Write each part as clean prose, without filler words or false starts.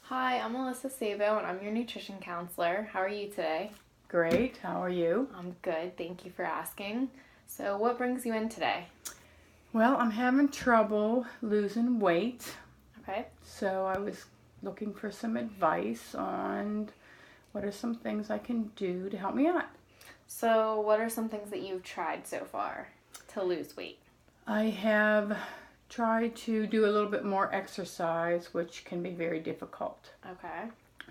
Hi, I'm Alyssa Sabo, and I'm your nutrition counselor. How are you today? Great. How are you? I'm good. Thank you for asking. So, what brings you in today? Well, I'm having trouble losing weight, Okay. so I was looking for some advice on what are some things I can do to help me out. So, what are some things that you've tried so far to lose weight? I have tried to do a little bit more exercise, which can be very difficult. Okay.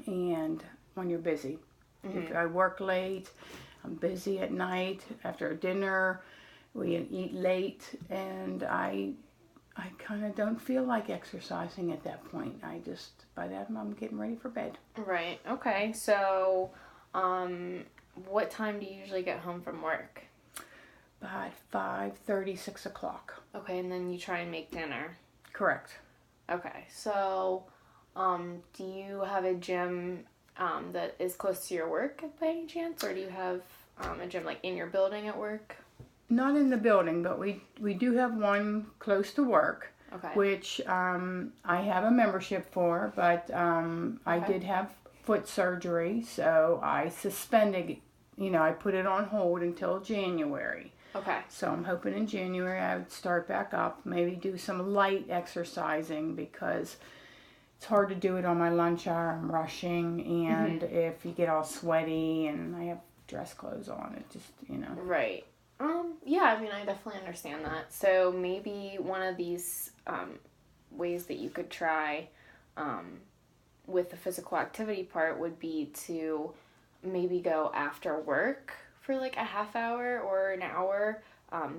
And when you're busy, if I work late, I'm busy at night after dinner, we eat late, and I kind of don't feel like exercising at that point. By that I'm getting ready for bed. Right. Okay. So, what time do you usually get home from work? About 5:30, 6 o'clock. Okay, and then you try and make dinner. Correct. Okay. So, do you have a gym that is close to your work by any chance, or do you have a gym like in your building at work? Not in the building, but we do have one close to work, Okay. which I have a membership for, but I did have foot surgery, so I suspended, I put it on hold until January. Okay. So I'm hoping in January I would start back up, maybe do some light exercising because it's hard to do it on my lunch hour. I'm rushing, and if you get all sweaty and I have dress clothes on, it just. Right. Yeah, I mean, I definitely understand that. So maybe one of these ways that you could try with the physical activity part would be to maybe go after work for like a half hour or an hour.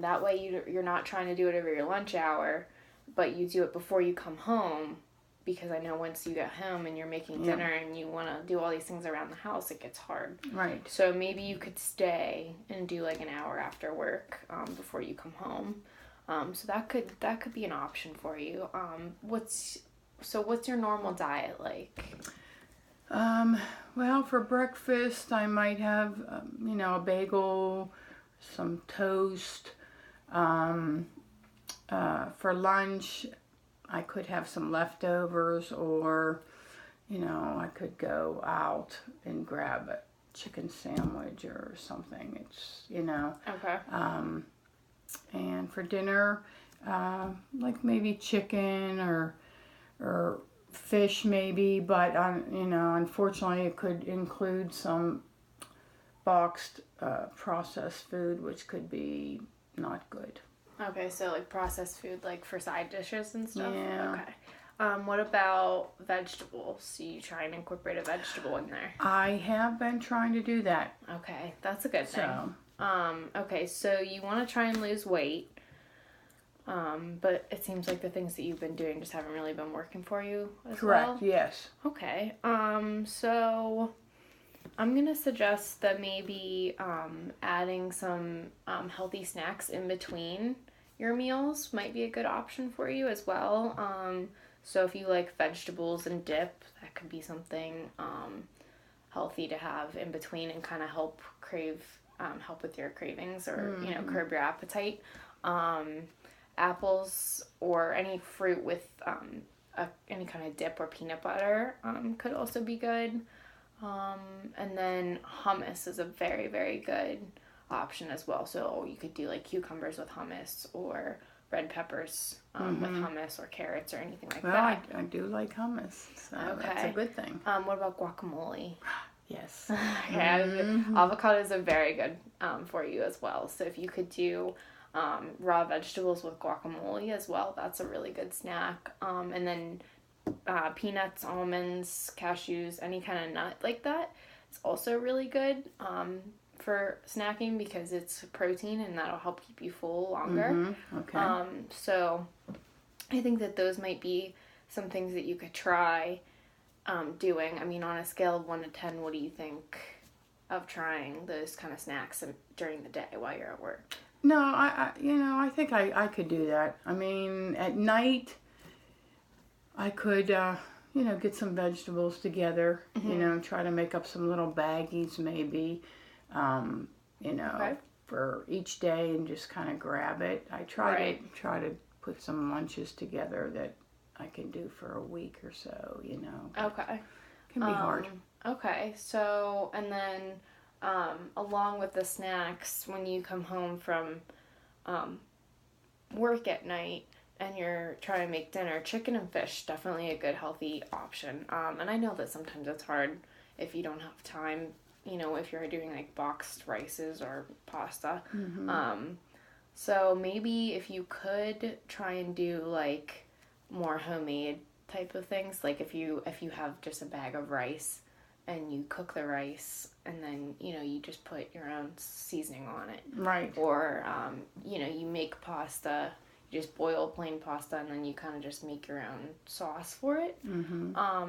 That way you're not trying to do it over your lunch hour, but you do it before you come home, because I know once you get home and you're making dinner and you want to do all these things around the house, it gets hard. Right. So maybe you could stay and do like an hour after work before you come home. So that could be an option for you. What's your normal diet like? Well, for breakfast, I might have, a bagel, some toast. For lunch, I could have some leftovers, or, I could go out and grab a chicken sandwich or something. Okay. And for dinner, like maybe chicken or fish maybe, but unfortunately it could include some boxed processed food, which could be not good. Okay, so like processed food, like for side dishes and stuff. Yeah. Okay. What about vegetables? Do you try and incorporate a vegetable in there? I have been trying to do that. Okay, that's a good thing. So, Okay, so you want to try and lose weight, but it seems like the things that you've been doing just haven't really been working for you as well. correct, yes. Okay, so I'm gonna suggest that maybe adding some healthy snacks in between your meals might be a good option for you as well. So if you like vegetables and dip, that could be something healthy to have in between and kind of help with your cravings, or curb your appetite. Apples or any fruit with any kind of dip or peanut butter could also be good. And then hummus is a very, very good option as well. So you could do like cucumbers with hummus, or red peppers with hummus, or carrots, or anything like that. I do like hummus, so that's a good thing. What about guacamole? Yes. Avocados are very good for you as well. So if you could do raw vegetables with guacamole as well, that's a really good snack. And then peanuts, almonds, cashews, any kind of nut like that. It's also really good for snacking because it's protein and that'll help keep you full longer. Okay. So I think that those might be some things that you could try doing. I mean, on a scale of 1 to 10, what do you think of trying those kind of snacks during the day while you're at work? No, I think I could do that. I mean, at night, I could, get some vegetables together, try to make up some little baggies maybe, for each day and just kind of grab it. I try to put some lunches together that I can do for a week or so, you know. Okay. It can be hard. Okay. So, and then along with the snacks, when you come home from work at night and you're trying to make dinner, chicken and fish, definitely a good healthy option. And I know that sometimes it's hard if you don't have time, you know, if you're doing like boxed rices or pasta. So maybe if you could try and do like more homemade type of things, like if you have just a bag of rice and you cook the rice and then, you know, you just put your own seasoning on it. Right. Or, you know, you make pasta, you just boil plain pasta and then you kind of just make your own sauce for it.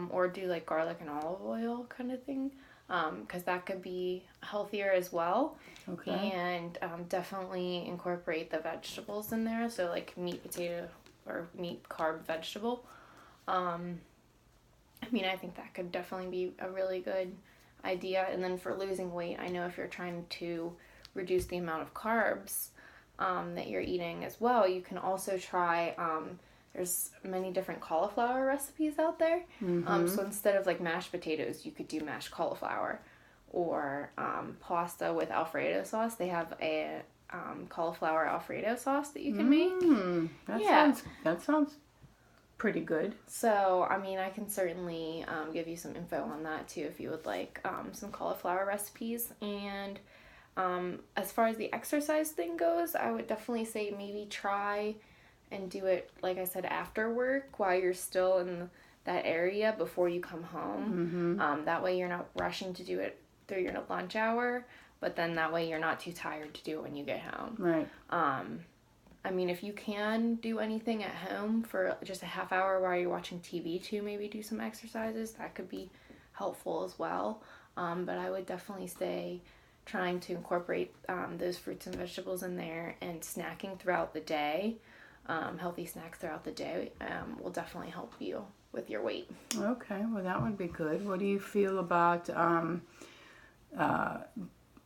Or do like garlic and olive oil kind of thing. Because that could be healthier as well. Okay. And definitely incorporate the vegetables in there. So like meat, potato, or meat, carb, vegetable. I mean, I think that could definitely be a really good idea. And then for losing weight, I know if you're trying to reduce the amount of carbs that you're eating as well, you can also try, there's many different cauliflower recipes out there. So instead of like mashed potatoes, you could do mashed cauliflower. Or pasta with Alfredo sauce. They have a cauliflower Alfredo sauce that you can make. That sounds pretty good. So, I mean, I can certainly give you some info on that too if you would like some cauliflower recipes. And as far as the exercise thing goes, I would definitely say maybe try and do it, like I said, after work while you're still in that area before you come home. That way you're not rushing to do it through your lunch hour, but then that way you're not too tired to do it when you get home. Right. I mean, if you can do anything at home for just a half hour while you're watching TV too, maybe do some exercises, that could be helpful as well. But I would definitely say trying to incorporate those fruits and vegetables in there and snacking throughout the day, healthy snacks throughout the day, will definitely help you with your weight. Okay, well that would be good. What do you feel about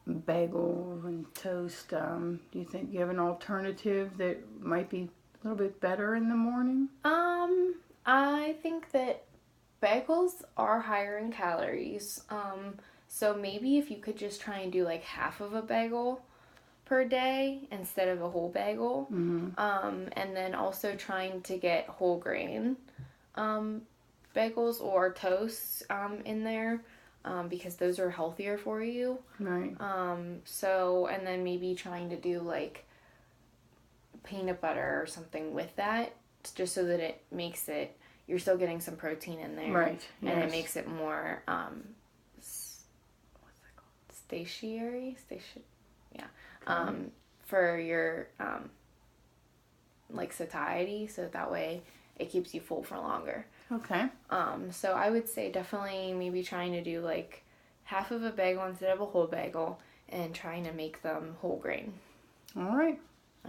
bagels and toast? Do you think you have an alternative that might be a little bit better in the morning? I think that bagels are higher in calories. So maybe if you could just try and do like half of a bagel per day instead of a whole bagel. And then also trying to get whole grain bagels or toasts in there. Because those are healthier for you. Right. So, and then maybe trying to do like peanut butter or something with that, just so that it makes it, you're still getting some protein in there. Right. Yes. And it makes it more, what's that called? Satiary? For your, like satiety, so that way it keeps you full for longer. Okay. So I would say definitely maybe trying to do like half of a bagel instead of a whole bagel and trying to make them whole grain. All right.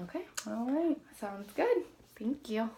Okay. All right. Sounds good. Thank you.